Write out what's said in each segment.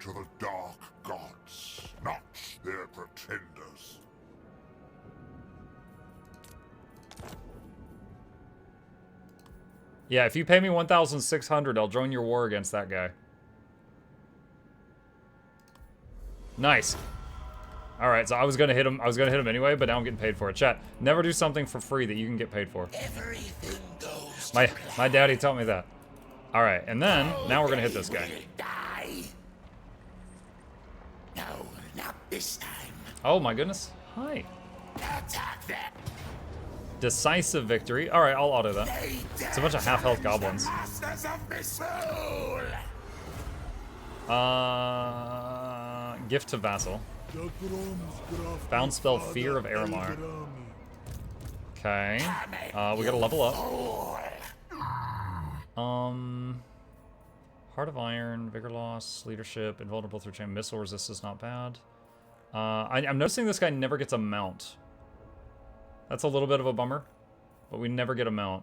to the dark gods, not their pretenders. Yeah, if you pay me 1,600, I'll join your war against that guy. Nice. All right, so I was gonna hit him. I was gonna hit him anyway, but now I'm getting paid for it. Chat, never do something for free that you can get paid for. Everything goes My daddy taught me that. All right, and then now we're gonna hit this guy. No, not this time. Oh my goodness. Hi. Attack them. Decisive victory. All right, I'll auto that. It's a bunch of half-health goblins. Masters of my soul. Gift to vassal. Found spell Fear of Aramar. Okay. We gotta level up. Heart of Iron, Vigor Loss, Leadership, Invulnerable through Chain, Missile Resist is not bad. I'm noticing this guy never gets a mount. That's a little bit of a bummer, but we never get a mount.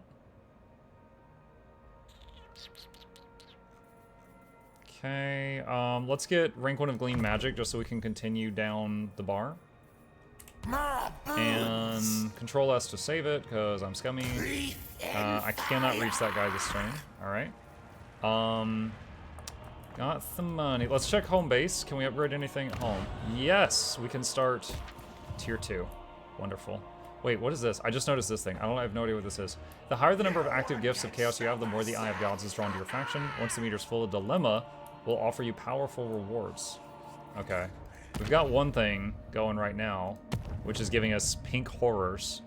Okay, let's get rank 1 of Gleam Magic just so we can continue down the bar. And Control S to save it, because I'm scummy. I cannot reach that guy this turn. Alright. Got some money. Let's check home base. Can we upgrade anything at home? Yes, we can start tier 2. Wonderful. Wait, what is this? I just noticed this thing. I have no idea what this is. The higher the number of active gifts of chaos you have, the more the Eye of Gods is drawn to your faction. Once the meter's full, a dilemma will offer you powerful rewards. Okay. We've got one thing going right now, which is giving us pink horrors.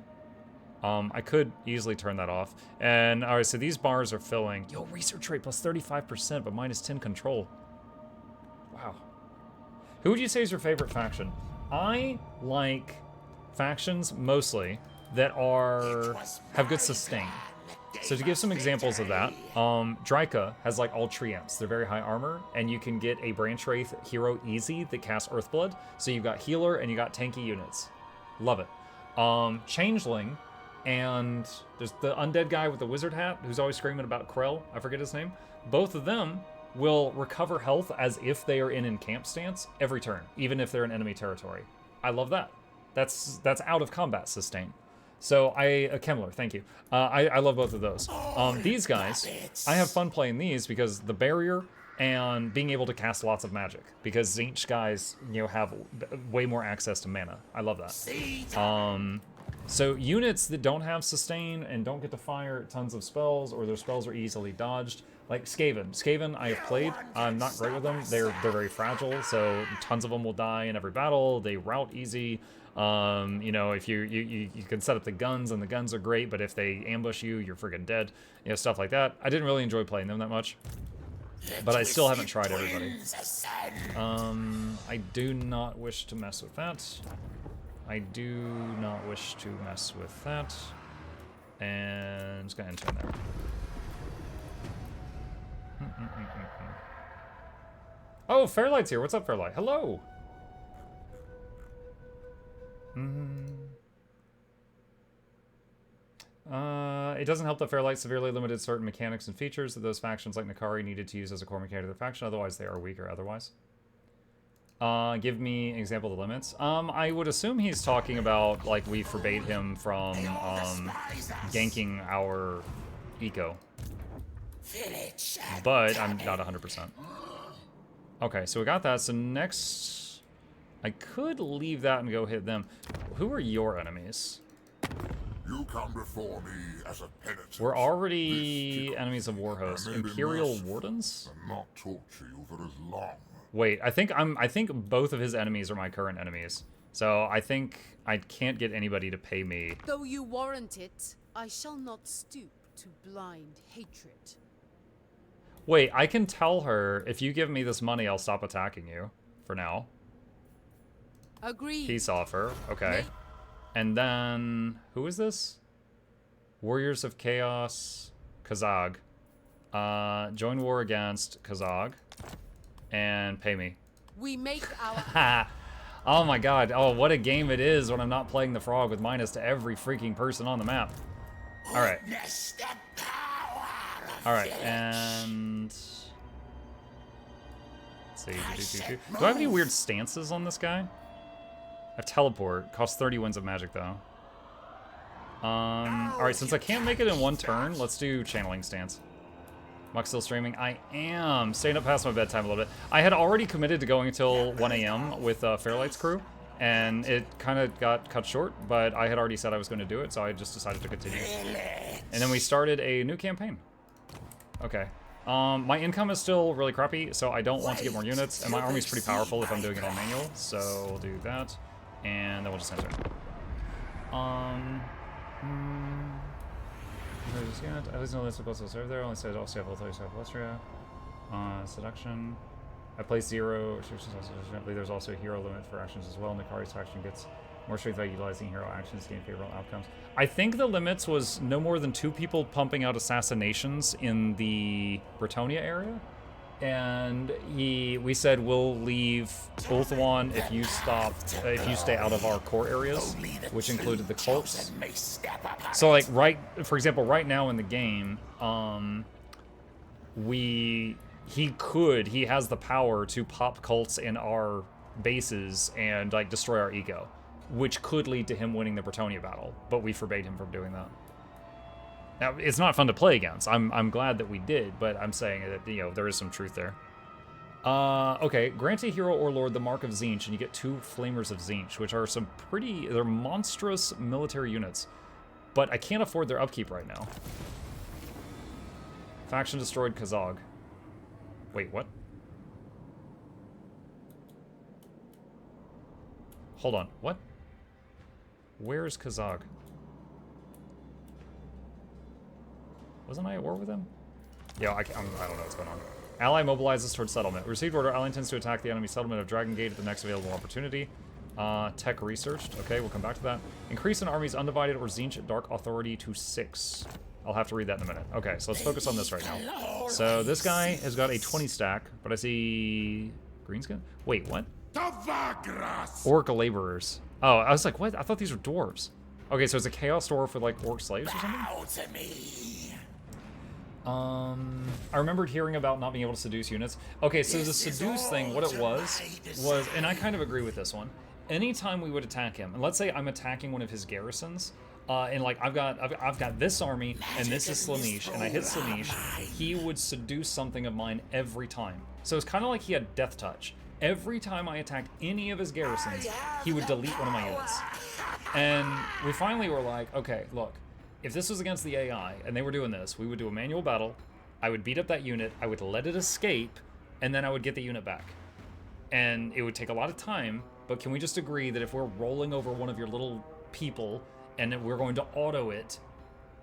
I could easily turn that off. And, alright, so these bars are filling. Yo, research rate plus 35%, but minus 10 control. Wow. Who would you say is your favorite faction? I like factions, mostly, that have good sustain. So to give some examples of that, Dryka has like all treants. They're very high armor, and you can get a Branch Wraith hero easy that casts Earthblood. So you've got healer and you got tanky units. Love it. Changeling, and there's the undead guy with the wizard hat who's always screaming about Krell. I forget his name. Both of them will recover health as if they are in encamp stance every turn, even if they're in enemy territory. I love that. That's out of combat sustain. So Kemmler, thank you. I love both of those. These guys, I have fun playing these because the barrier and being able to cast lots of magic, because Tzeentch guys, have way more access to mana. I love that. So units that don't have sustain and don't get to fire tons of spells, or their spells are easily dodged, like Skaven. Skaven I have played. I'm not great with them. They're very fragile, so tons of them will die in every battle. They rout easy. If you can set up the guns, and the guns are great, but if they ambush you, you're friggin' dead. Stuff like that. I didn't really enjoy playing them that much, but I still haven't tried everybody. I do not wish to mess with that. I do not wish to mess with that. And just gonna enter in there. Oh, Fairlight's here. What's up, Fairlight? Hello. It doesn't help that Fairlight severely limited certain mechanics and features that those factions like Nakari needed to use as a core mechanic of their faction, otherwise they are weaker otherwise. Give me an example of the limits. I would assume he's talking about, like, we forbade him from, ganking our eco. But I'm not 100%. Okay, so we got that. So next, I could leave that and go hit them. Who are your enemies? You come before me as a penitent. We're already enemies of Warhost. Imperial Wardens? And not torture you for as long. Wait, I think both of his enemies are my current enemies. So I think I can't get anybody to pay me. Though you warrant it, I shall not stoop to blind hatred. Wait, I can tell her, if you give me this money, I'll stop attacking you. For now. Agreed. Peace offer. Okay. And then, who is this? Warriors of Chaos, Kazag. Join war against Kazag. And pay me. We make our... Oh my god. Oh, what a game it is when I'm not playing the frog with minus to every freaking person on the map. Alright. Alright, and... let's see. Do I have any weird stances on this guy? I have teleport. Costs 30 winds of magic, though. Alright, since I can't make it in one turn, let's do channeling stance. Am I still streaming? I am. Staying up past my bedtime a little bit. I had already committed to going until 1 a.m. with Fairlight's crew, and it kind of got cut short, but I had already said I was going to do it, so I just decided to continue. And then we started a new campaign. Okay. My income is still really crappy, so I don't want to get more units, and my army's pretty powerful if I'm doing it on manual, so we'll do that, and then we'll just enter. At least no list of postal serve there. Only says also have Austria. Seduction. I place 0. I believe there's also a hero limit for actions as well. Nikari's faction gets more strength by utilizing hero actions to gain favorable outcomes. I think the limits was no more than 2 people pumping out assassinations in the Bretonnia area. And we said we'll leave Ulthuan if you stay out of our core areas, which included the cults. So like for example, right now in the game, he has the power to pop cults in our bases and like destroy our ego, which could lead to him winning the Bretonnia battle, but we forbade him from doing that. Now, it's not fun to play against. I'm glad that we did, but I'm saying that, you know, there is some truth there. Okay, grant a hero or lord the mark of Tzeentch, and you get 2 Flamers of Tzeentch, which are some they're monstrous military units. But I can't afford their upkeep right now. Faction destroyed Kazog. Wait, what? Hold on, what? Where is Kazog? Wasn't I at war with him? Yeah, I don't know what's going on. Ally mobilizes towards settlement. Received order. Ally intends to attack the enemy settlement of Dragon Gate at the next available opportunity. Tech researched. Okay, we'll come back to that. Increase an army's undivided or Tzeentch Dark Authority to 6. I'll have to read that in a minute. Okay, so let's focus on this right now. So this guy has got a 20 stack, but I see greenskin. Wait, what? Orc laborers. Oh, I was like, what? I thought these were dwarves. Okay, so it's a chaos dwarf with like orc slaves or something. I remembered hearing about not being able to seduce units. Okay, so the seduce thing, what it was, and I kind of agree with this one. Anytime we would attack him, and let's say I'm attacking one of his garrisons, and like I've got this army, and this is Slaanesh, and I hit Slaanesh, he would seduce something of mine every time. So it's kind of like he had death touch. Every time I attacked any of his garrisons, he would delete one of my units. And we finally were like, okay, look. If this was against the AI, and they were doing this, we would do a manual battle, I would beat up that unit, I would let it escape, and then I would get the unit back. And it would take a lot of time, but can we just agree that if we're rolling over one of your little people, and that we're going to auto it,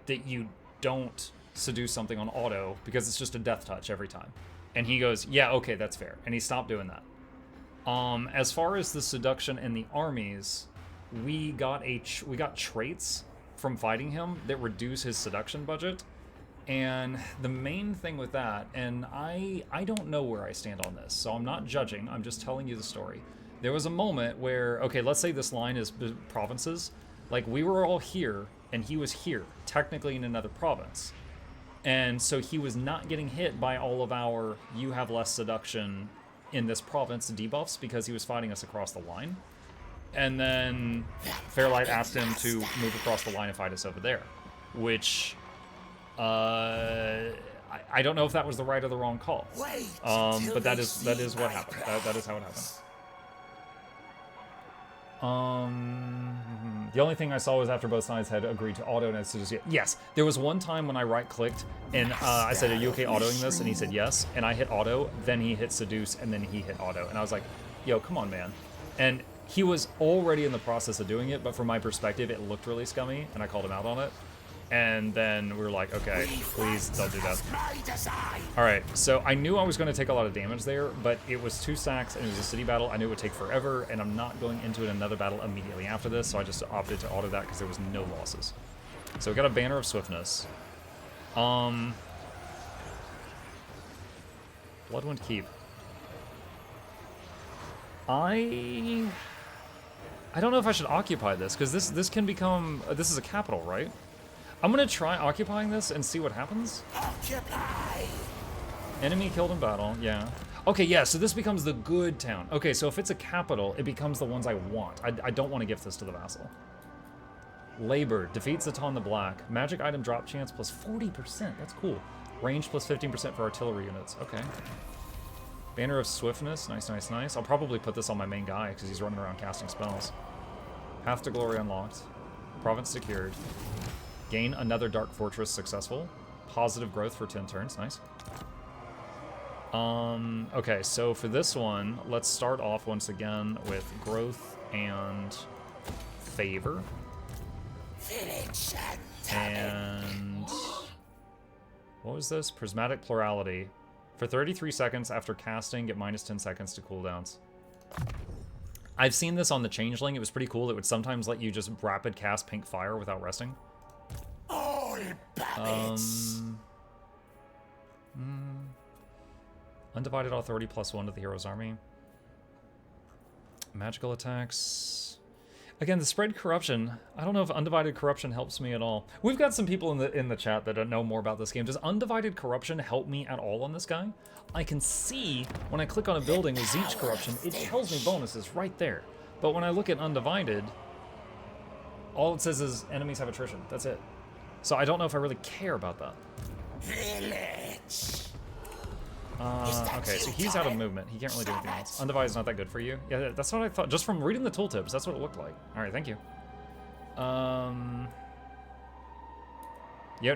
that you don't seduce something on auto, because it's just a death touch every time. And he goes, yeah, okay, that's fair. And he stopped doing that. As far as the seduction in the armies, we got traits from fighting him that reduce his seduction budget, and the main thing with that, and I don't know where I stand on this, so I'm not judging, I'm just telling you the story. There was a moment where, okay, let's say this line is provinces, like we were all here and he was here, technically in another province, and so he was not getting hit by all of our you have less seduction in this province debuffs because he was fighting us across the line. And then Fairlight asked him to move across the line and fight us over there, which I don't know if that was the right or the wrong call. But that is what happened. That is how it happened. The only thing I saw was after both sides had agreed to auto and seduce. Yes, there was one time when I right-clicked and I said, "Are you okay autoing this?" And he said yes, and I hit auto. Then he hit seduce, and then he hit auto, and I was like, "Yo, come on, man!" And he was already in the process of doing it, but from my perspective, it looked really scummy, and I called him out on it. And then we were like, okay, please don't do that. Alright, so I knew I was going to take a lot of damage there, but it was 2 sacks, and it was a city battle. I knew it would take forever, and I'm not going into another battle immediately after this, so I just opted to auto that because there was no losses. So we got a Banner of Swiftness. Bloodwind Keep. I don't know if I should occupy this, because this can become... this is a capital, right? I'm going to try occupying this and see what happens. Occupy. Enemy killed in battle, yeah. Okay, yeah, so this becomes the good town. Okay, so if it's a capital, it becomes the ones I want. I don't want to gift this to the vassal. Labor, defeats Zatan the Black. Magic item drop chance plus 40%. That's cool. Range plus 15% for artillery units. Okay. Banner of Swiftness. Nice, nice, nice. I'll probably put this on my main guy because he's running around casting spells. Path to Glory unlocked. Province secured. Gain another Dark Fortress successful. Positive growth for 10 turns. Nice. Okay, so for this one, let's start off once again with growth and favor. Vilitch And what was this? Prismatic Plurality. For 33 seconds after casting, get minus 10 seconds to cooldowns. I've seen this on the Changeling. It was pretty cool. It would sometimes let you just rapid cast Pink Fire without resting. all puppets. Undivided Authority +1 to the hero's army. Magical attacks. Again, the spread corruption. I don't know if undivided corruption helps me at all. We've got some people in the chat that don't know more about this game. Does undivided corruption help me at all on this guy? I can see when I click on a building with Zeech corruption, it tells me bonuses right there. But when I look at undivided, all it says is enemies have attrition. That's it. So I don't know if I really care about that. Vilitch. Okay, so he's out of movement. He can't really do anything else. Undivided's not that good for you. Yeah, that's what I thought. Just from reading the tooltips, that's what it looked like. All right, thank you. Yeah,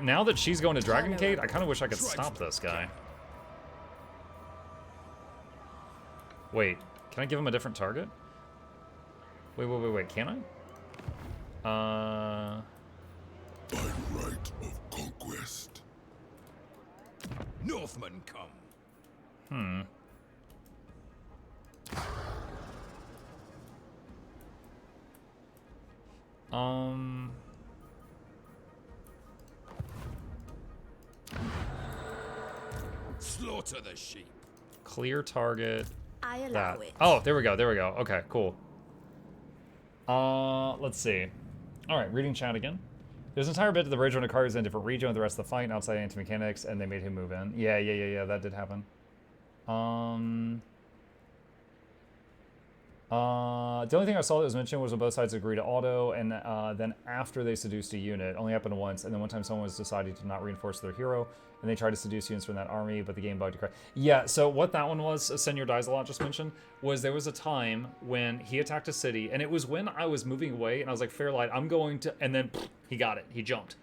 now that she's going to Dragon Gate, I kind of wish I could stop this guy. Wait, can I give him a different target? Wait, can I? By right of conquest. Northmen come. Slaughter the sheep. Clear target. I allow it. Oh, there we go. Okay, cool. Let's see. All right, reading chat again. There's an entire bit of the bridge when a car is in a different region with the rest of the fight outside anti-mechanics, and they made him move in. Yeah, that did happen. The only thing I saw that was mentioned was when both sides agreed to auto, and then after they seduced a unit, only happened once, and then one time someone was deciding to not reinforce their hero, and they tried to seduce units from that army, but the game bugged to crash. Yeah, so what that one was, Senor Dies a Lot just mentioned, was there was a time when he attacked a city, and it was when I was moving away, and I was like, Fairlight, I'm going to, and then he got it, he jumped.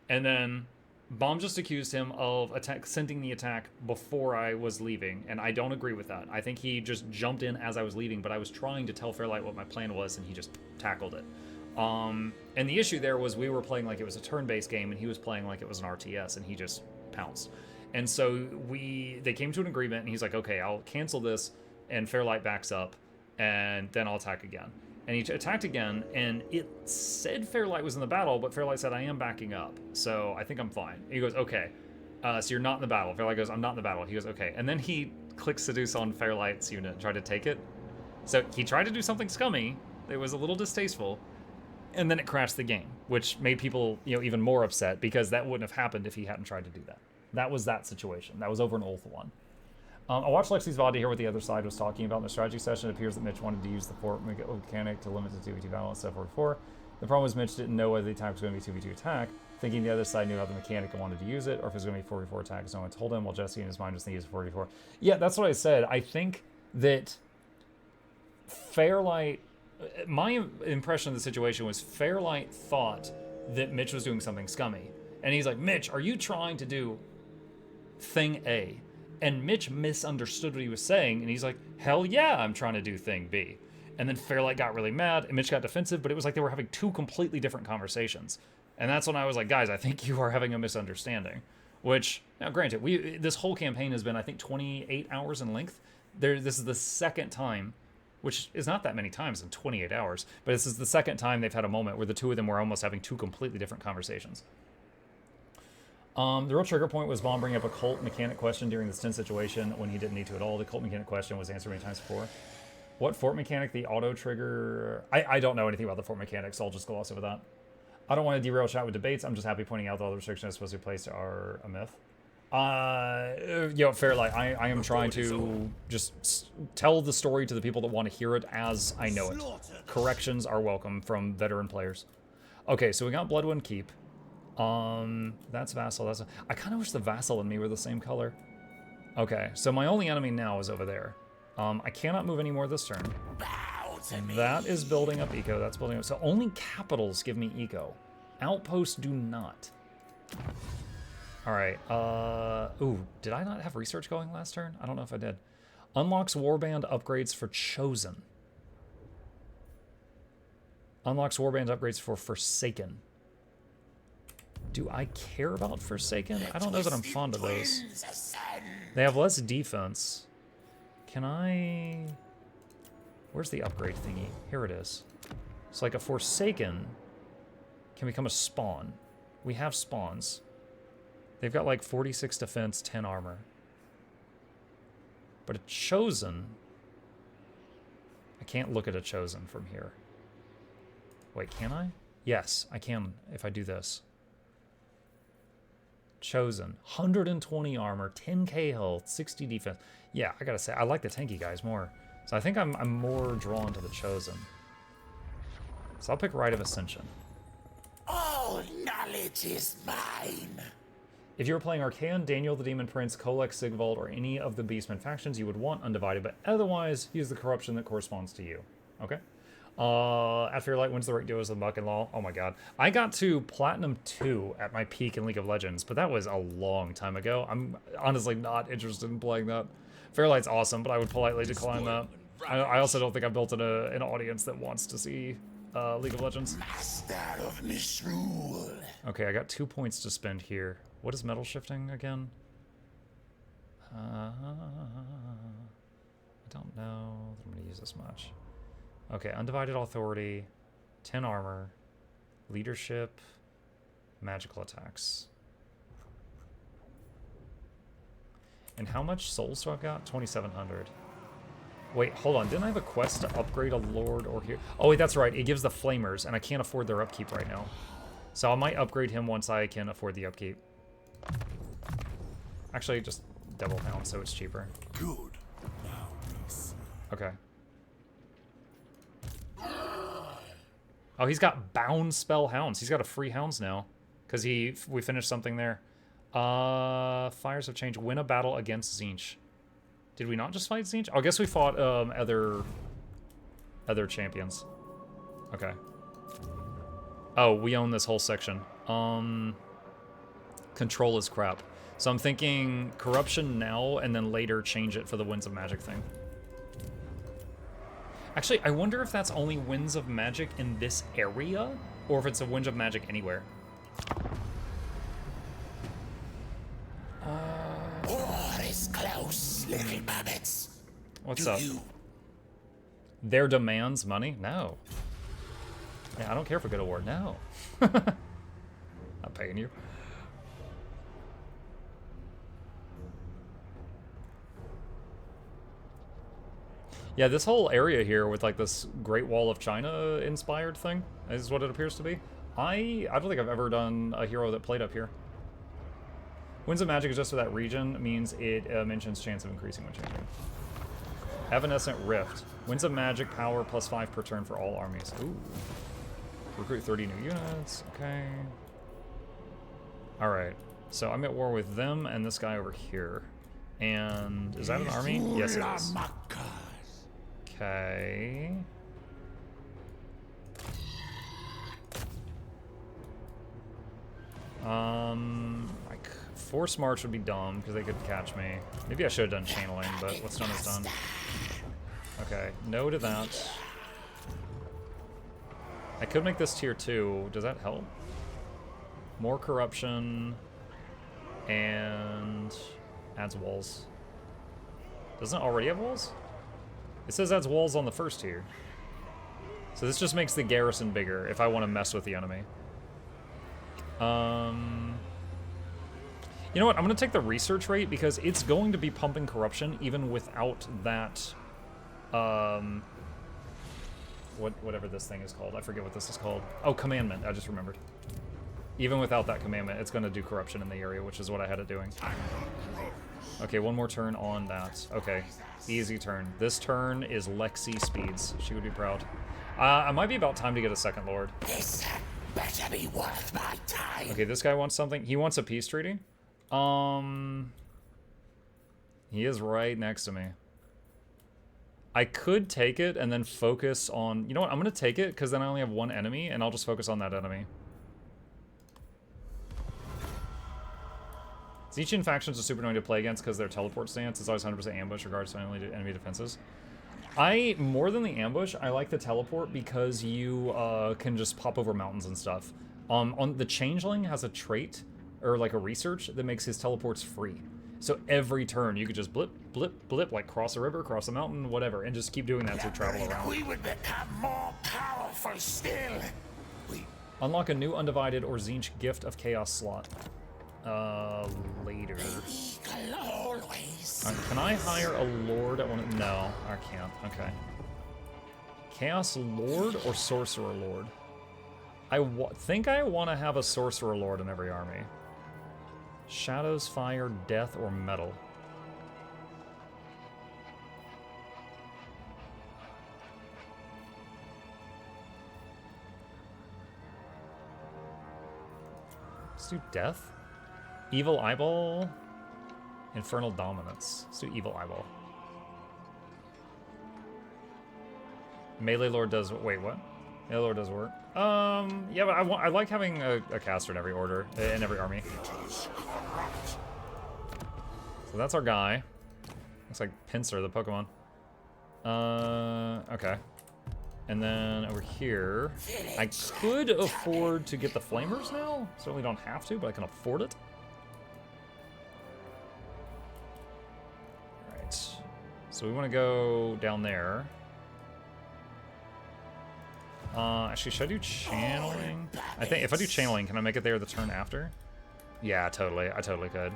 And then Bomb just accused him of sending the attack before I was leaving, and I don't agree with that. I think he just jumped in as I was leaving, but I was trying to tell Fairlight what my plan was, and he just tackled it. And the issue there was we were playing like it was a turn-based game, and he was playing like it was an RTS, and he just pounced. And so they came to an agreement, and he's like, okay, I'll cancel this, and Fairlight backs up, and then I'll attack again. And he attacked again, and it said Fairlight was in the battle, but Fairlight said, I am backing up, so I think I'm fine. He goes, okay, so you're not in the battle. Fairlight goes, I'm not in the battle. He goes, okay. And then he clicks Seduce on Fairlight's unit and tried to take it. So he tried to do something scummy. It was a little distasteful. And then it crashed the game, which made people, even more upset, because that wouldn't have happened if he hadn't tried to do that. That was that situation. That was over an Ulth one. I watched Lexi's VOD to hear what the other side was talking about in the strategy session. It appears that Mitch wanted to use the fort mechanic to limit the 2v2 battle instead of 4v4. The problem was Mitch didn't know whether the attack was going to be 2v2 attack, thinking the other side knew how the mechanic and wanted to use it, or if it was going to be 4v4 attack because no one told him, while Jesse in his mind was thinking it was 4v4. Yeah, that's what I said. I think that Fairlight... My impression of the situation was Fairlight thought that Mitch was doing something scummy. And he's like, Mitch, are you trying to do thing A? And Mitch misunderstood what he was saying, and he's like, hell yeah, I'm trying to do thing B. And then Fairlight got really mad, and Mitch got defensive, but it was like they were having two completely different conversations. And that's when I was like, guys, I think you are having a misunderstanding. Which, now granted, this whole campaign has been, I think, 28 hours in length. This is the second time, which is not that many times in 28 hours, but this is the second time they've had a moment where the two of them were almost having two completely different conversations. The real trigger point was Bomb bringing up a cult mechanic question during this tense situation when he didn't need to at all. The cult mechanic question was answered many times before. What fort mechanic? The auto trigger? I don't know anything about the fort mechanic, so I'll just gloss over that. I don't want to derail chat with debates. I'm just happy pointing out that all the restrictions supposed to be placed are a myth. Fairlight, I am trying to just tell the story to the people that want to hear it as I know it. Corrections are welcome from veteran players. Okay, so we got Bloodwind Keep. That's Vassal. I kind of wish the Vassal and me were the same color. Okay, so my only enemy now is over there. I cannot move any more this turn. That is building up eco. That's building up. So only capitals give me eco. Outposts do not. All right. Ooh, did I not have research going last turn? I don't know if I did. Unlocks warband upgrades for Chosen. Unlocks warband upgrades for Forsaken. Do I care about Forsaken? I don't know that I'm fond of those. They have less defense. Can I... Where's the upgrade thingy? Here it is. So like a Forsaken can become a spawn. We have spawns. They've got like 46 defense, 10 armor. But a Chosen... I can't look at a Chosen from here. Wait, can I? Yes, I can if I do this. Chosen. 120 armor, 10k health, 60 defense. Yeah, I gotta say, I like the tanky guys more. So I think I'm more drawn to the Chosen. So I'll pick Rite of Ascension. All knowledge is mine. If you were playing Archaon, Daniel the Demon Prince, Kolek, Sigvald, or any of the Beastmen factions, you would want Undivided, but otherwise, use the corruption that corresponds to you. Okay? After your light wins the right duos of Muck and Law. Oh my god. I got to Platinum 2 at my peak in League of Legends, but that was a long time ago. I'm honestly not interested in playing that. Fairlight's awesome, but I would politely decline that. I also don't think I've built an audience that wants to see League of Legends. Master of misrule. Okay, I got 2 points to spend here. What is metal shifting again? I don't know that I'm going to use this much. Okay, Undivided Authority, 10 armor, leadership, magical attacks. And how much souls do I got? 2,700. Wait, hold on. Didn't I have a quest to upgrade a lord or here? Oh, wait, that's right. It gives the flamers, and I can't afford their upkeep right now. So I might upgrade him once I can afford the upkeep. Actually, just double pound so it's cheaper. Good. Okay. Oh, he's got bound spell hounds. He's got a free hounds now. Because we finished something there. Fires have changed. Win a battle against Tzeentch. Did we not just fight Tzeentch? Oh, I guess we fought other champions. Okay. Oh, we own this whole section. Control is crap. So I'm thinking corruption now and then later change it for the Winds of Magic thing. Actually, I wonder if that's only Winds of Magic in this area, or if it's a Winds of Magic anywhere. War is close, little puppets. What's up? Their demands money? No. Yeah, I don't care if we go to war. No. Not paying you. Yeah, this whole area here with like this Great Wall of China inspired thing is what it appears to be. I don't think I've ever done a hero that played up here. Winds of Magic is just for that region, means it mentions chance of increasing when changing. Evanescent Rift. Winds of Magic power +5 per turn for all armies. Ooh. Recruit 30 new units. Okay. Alright. So I'm at war with them and this guy over here. And is that an army? Yes, it is. Okay. Like Force March would be dumb because they could catch me. Maybe I should have done channeling, but what's done is done. Okay, no to that. I could make this tier 2. Does that help? More corruption and adds walls. Doesn't it already have walls? It says adds walls on the first tier. So this just makes the garrison bigger if I want to mess with the enemy. You know what? I'm going to take the research rate because it's going to be pumping corruption even without that, whatever this thing is called. I forget what this is called. Oh, commandment. I just remembered. Even without that commandment, it's going to do corruption in the area, which is what I had it doing. Okay, one more turn on that. Okay, easy turn. This turn is Lexi speeds. She would be proud. I might be about time to get a second lord. This better be worth my time. Okay, this guy wants something. He wants a peace treaty. He is right next to me. I could take it and then focus on... You know what? I'm going to take it because then I only have one enemy, and I'll just focus on that enemy. Zinchian factions are super annoying to play against because their teleport stance is always 100% ambush regards to enemy defenses. More than the ambush, I like the teleport because you can just pop over mountains and stuff. On the Changeling has a trait, or like a research, that makes his teleports free. So every turn you could just blip, blip, blip, like cross a river, cross a mountain, whatever, and just keep doing that to travel around. We would become more powerful still. Unlock a new Undivided or Tzeentch Gift of Chaos slot. Later. Can I hire a lord at one? No, I can't. Okay. Chaos Lord or Sorcerer Lord? I think I want to have a Sorcerer Lord in every army. Shadows, Fire, Death, or Metal. Let's do Death. Evil Eyeball. Infernal Dominance. Let's do Evil Eyeball. Melee Lord does... Wait, what? Melee Lord does work. Yeah, but I like having a caster in every order, in every army. So that's our guy. Looks like Pinsir, the Pokemon. Okay. And then over here, I could afford to get the Flamers now. Certainly don't have to, but I can afford it. Alright. So we want to go down there. Actually, should I do channeling? I think if I do channeling, can I make it there the turn after? Yeah, totally. I totally could.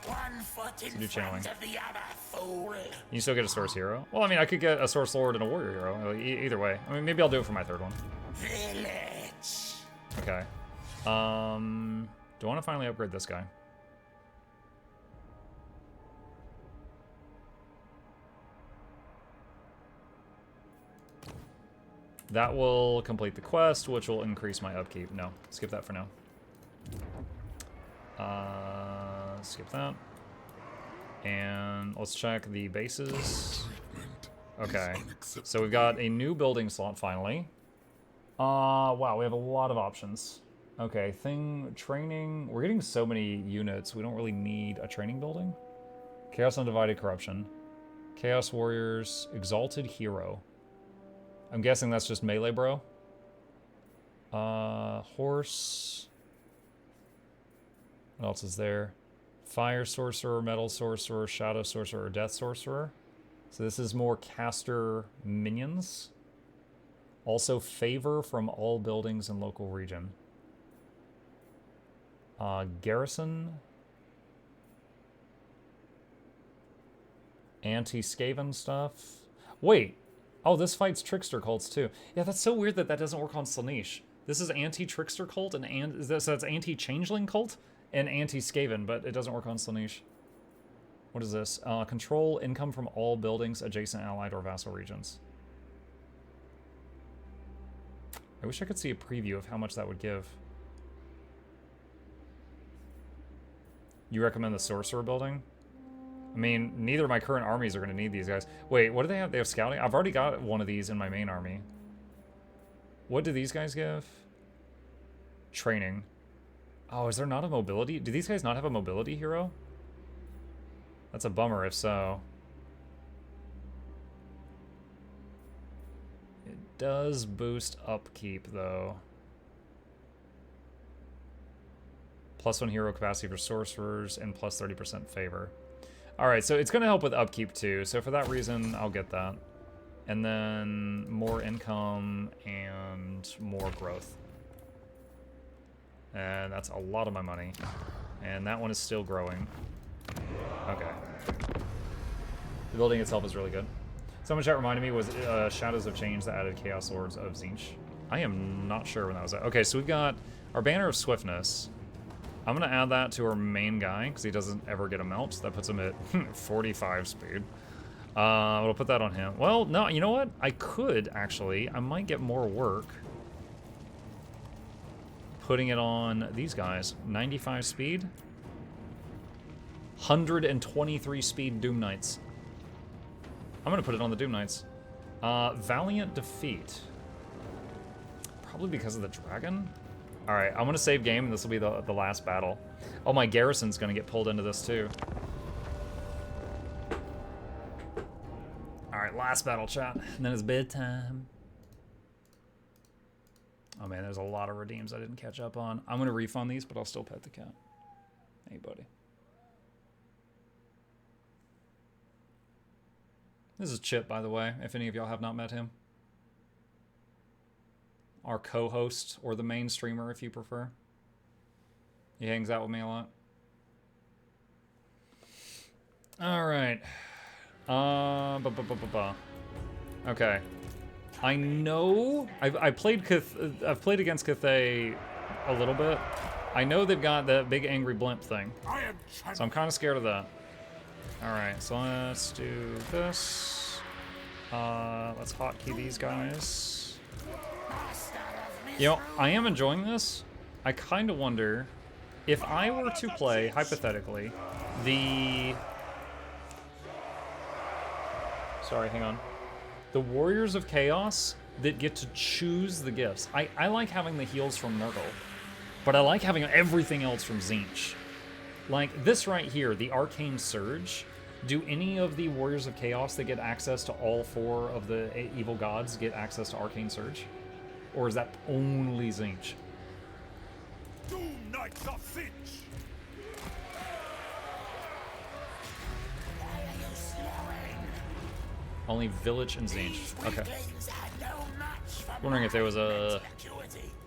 One foot in do channeling. front of the other, fool. You still get a Source Hero? Well, I mean, I could get a Source Lord and a Warrior Hero. Either way. I mean, maybe I'll do it for my third one. Vilitch. Okay. Do I want to finally upgrade this guy? That will complete the quest, which will increase my upkeep. No, skip that for now. Skip that. And let's check the bases. Okay, so we've got a new building slot finally. Wow, we have a lot of options. Okay, training. We're getting so many units, we don't really need a training building. Chaos Undivided Corruption. Chaos Warriors, Exalted Hero. I'm guessing that's just melee, bro. Horse. What else is there? Fire Sorcerer, Metal Sorcerer, Shadow Sorcerer, Death Sorcerer. So this is more caster minions. Also favor from all buildings in local region. Garrison. Anti-Skaven stuff. Wait. Oh, this fights Trickster cults too. Yeah, that's so weird that doesn't work on Slaanesh. This is anti-Trickster cult and so that's anti-Changeling cult and anti-Skaven, but it doesn't work on Slaanesh. What is this? Control income from all buildings, adjacent, allied, or vassal regions. I wish I could see a preview of how much that would give. You recommend the Sorcerer building? I mean, neither of my current armies are going to need these guys. Wait, what do they have? They have scouting? I've already got one of these in my main army. What do these guys give? Training. Oh, is there not a mobility? Do these guys not have a mobility hero? That's a bummer if so. It does boost upkeep, though. +1 hero capacity for sorcerers and plus 30% favor. Alright, so it's going to help with upkeep too, so for that reason, I'll get that. And then more income and more growth. And that's a lot of my money. And that one is still growing. Okay. The building itself is really good. Someone in chat reminded me was Shadows of Change that added Chaos Lords of Tzeentch. I am not sure when that was at. Okay, so we've got our Banner of Swiftness. I'm gonna add that to our main guy, because he doesn't ever get a melt. That puts him at 45 speed. We'll put that on him. Well, no, you know what? I could, actually. I might get more work putting it on these guys. 95 speed. 123 speed Doom Knights. I'm gonna put it on the Doom Knights. Valiant Defeat. Probably because of the dragon. All right, I'm gonna save game, and this will be the last battle. Oh, my garrison's gonna get pulled into this too. All right, last battle, chat, and then it's bedtime. Oh man, there's a lot of redeems I didn't catch up on. I'm gonna refund these, but I'll still pet the cat. Hey, buddy. This is Chip, by the way, if any of y'all have not met him. Our co-host, or the main streamer, if you prefer. He hangs out with me a lot. All right. Okay. I know I've played against Cathay a little bit. I know they've got that big angry blimp thing, so I'm kind of scared of that. All right, so let's do this. Let's hotkey these guys. You know, I am enjoying this. I kind of wonder if I were to play, hypothetically, the... Sorry, hang on. The Warriors of Chaos that get to choose the gifts. I like having the heals from Nurgle, but I like having everything else from Tzeentch. Like this right here, the Arcane Surge. Do any of the Warriors of Chaos that get access to all 4 of the evil gods get access to Arcane Surge? Or is that only Tzeentch? Doom Knights of Tzeentch! Only Vilitch and Tzeentch. Okay. Wondering if there was a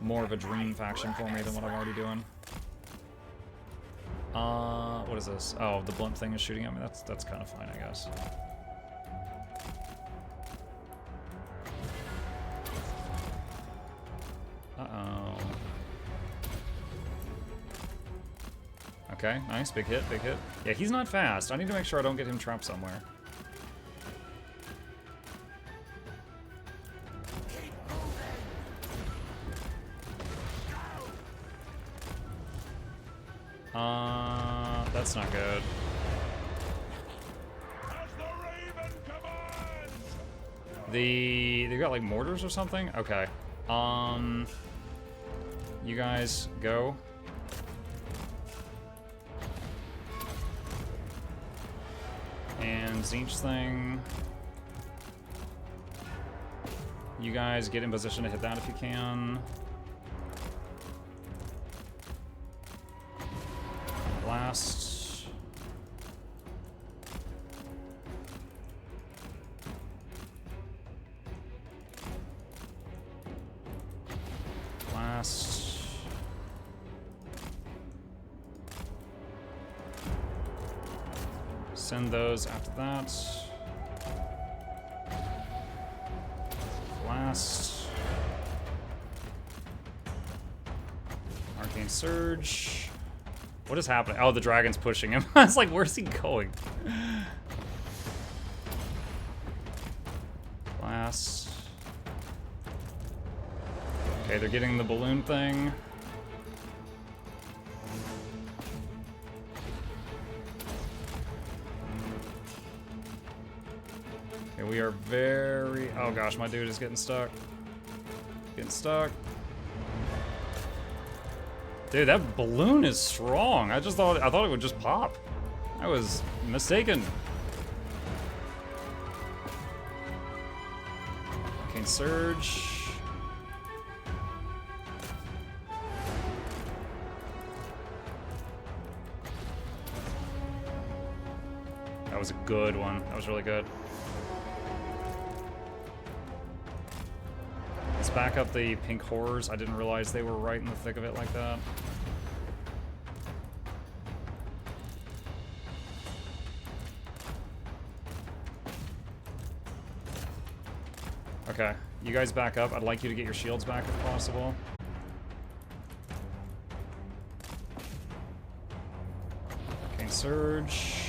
more of a dream faction for me than what I'm already doing. What is this? Oh, the blimp thing is shooting at me. That's kind of fine, I guess. Uh-oh. Okay, nice. Big hit, big hit. Yeah, he's not fast. I need to make sure I don't get him trapped somewhere. That's not good. They got like mortars or something? Okay. You guys go. And Tzeentch thing. You guys get in position to hit that if you can. Blast. Blast. Send those after that. Blast. Arcane Surge. What is happening? Oh, the dragon's pushing him. I was like, where's he going? Blast. Okay, they're getting the balloon thing. Okay, we are very... Oh gosh, my dude is getting stuck. Getting stuck. Dude, that balloon is strong. I thought it would just pop. I was mistaken. Arcane Surge. That was a good one. That was really good. Let's back up the pink horrors. I didn't realize they were right in the thick of it like that. Okay, you guys back up. I'd like you to get your shields back if possible. Arcane Surge.